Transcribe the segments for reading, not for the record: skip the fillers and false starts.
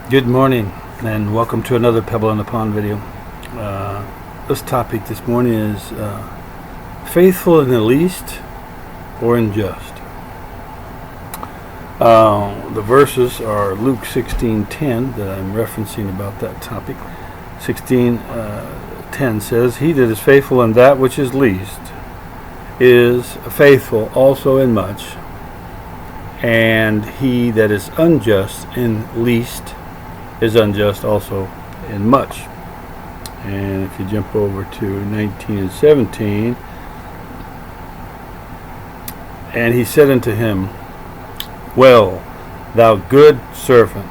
Good morning, and welcome to another Pebble in the Pond video. This topic this morning is faithful in the least or unjust. The verses are Luke 16:10 that I'm referencing about that topic. 16:10 says, "He that is faithful in that which is least is faithful also in much, and he that is unjust in least is unjust also in much." And if you jump over to 19 and 17, "And he said unto him, Well, thou good servant,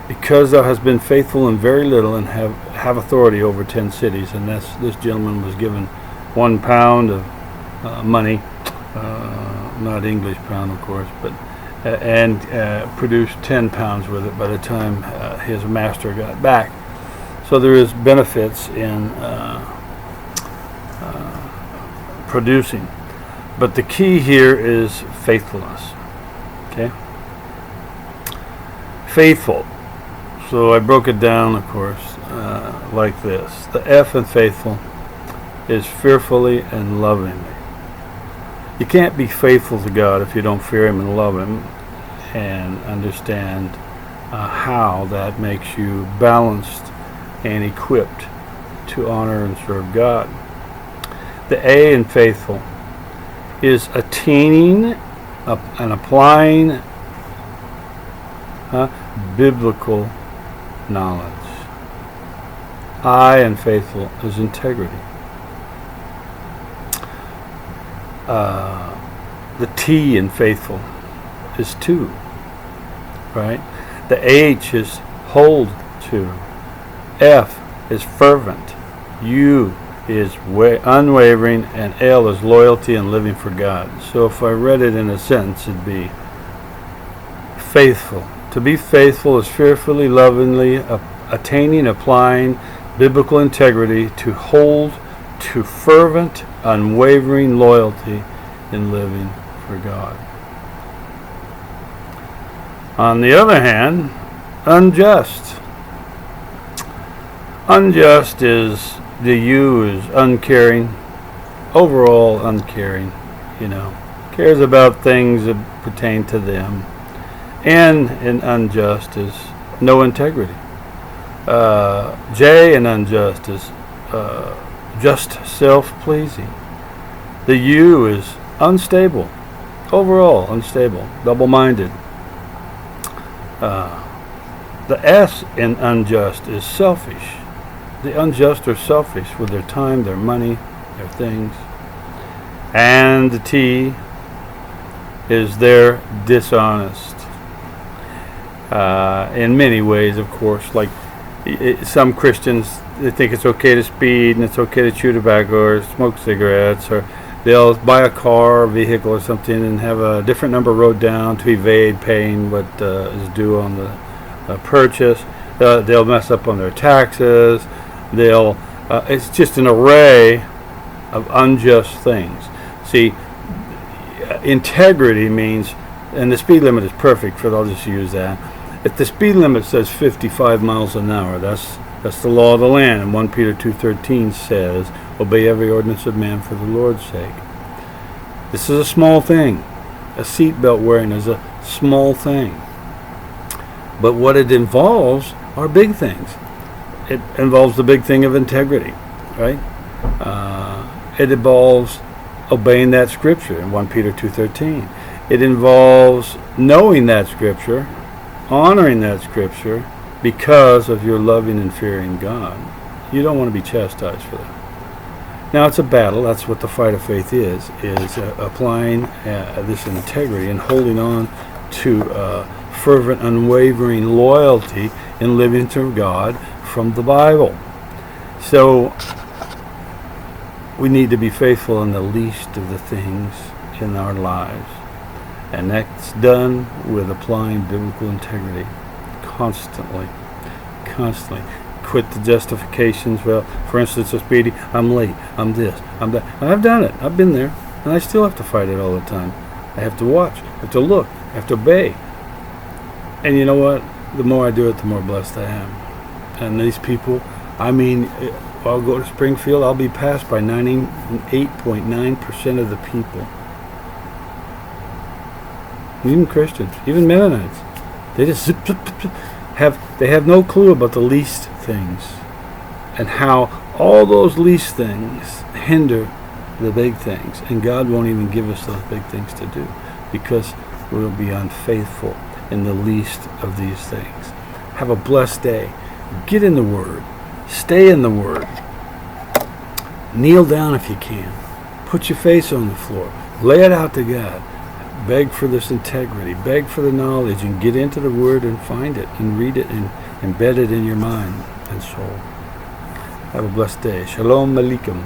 because thou hast been faithful in very little, and have authority over 10 cities. And this gentleman was given 1 pound of money, not English pound, of course, but and produced 10 pounds with it by the time his master got back. So there is benefits in producing. But the key here is faithfulness. Okay? Faithful. So I broke it down, of course, like this. The F in faithful is fearfully and lovingly. You can't be faithful to God if you don't fear Him and love Him and understand how that makes you balanced and equipped to honor and serve God. The A in faithful is attaining and applying biblical knowledge. I in faithful is integrity. The T in faithful is to, right? The H is hold to. F is fervent. U is unwavering, and L is loyalty and living for God. So if I read it in a sentence, it'd be faithful. To be faithful is fearfully, lovingly, attaining, applying biblical integrity, to hold to fervent, unwavering loyalty in living for God. On the other hand, unjust. Unjust is, the U is uncaring, overall uncaring, cares about things that pertain to them. N in unjust is no integrity. J in unjust is just self-pleasing. The U is unstable, overall unstable, double-minded. The S in unjust is selfish. The unjust are selfish with their time, their money, their things. And the T is they're dishonest. In many ways, of course, like some Christians, they think it's okay to speed and it's okay to chew tobacco or smoke cigarettes, or they'll buy a car or vehicle or something and have a different number wrote down to evade paying what is due on the purchase. They'll mess up on their taxes. It's just an array of unjust things. See, integrity means, and the speed limit is perfect I'll just use that. If the speed limit says 55 miles an hour, that's the law of the land. And 1 Peter 2:13 says, "Obey every ordinance of man for the Lord's sake." This is a small thing. A seatbelt wearing is a small thing. But what it involves are big things. It involves the big thing of integrity, right? It involves obeying that scripture in 1 Peter 2:13. It involves knowing that scripture, honoring that scripture, because of your loving and fearing God. You don't want to be chastised for that. Now, it's a battle. That's what the fight of faith is applying this integrity and holding on to fervent, unwavering loyalty in living to God from the Bible. So we need to be faithful in the least of the things in our lives. And that's done with applying biblical integrity constantly. Quit the justifications. Well, for instance, with speeding, I'm late, I'm this, I'm that. And I've done it. I've been there. And I still have to fight it all the time. I have to watch, I have to look, I have to obey. And you know what? the more I do it, the more blessed I am. And these people, I'll go to Springfield, I'll be passed by 98.9% of the people. Even Christians, even Mennonites. They just have no clue about the least things and how all those least things hinder the big things. And God won't even give us those big things to do because we'll be unfaithful in the least of these things. Have a blessed day. Get in the Word. Stay in the Word. Kneel down if you can. Put your face on the floor. Lay it out to God. Beg for this integrity. Beg for the knowledge and get into the Word and find it and read it and embed it in your mind and soul. Have a blessed day. Shalom Aleichem.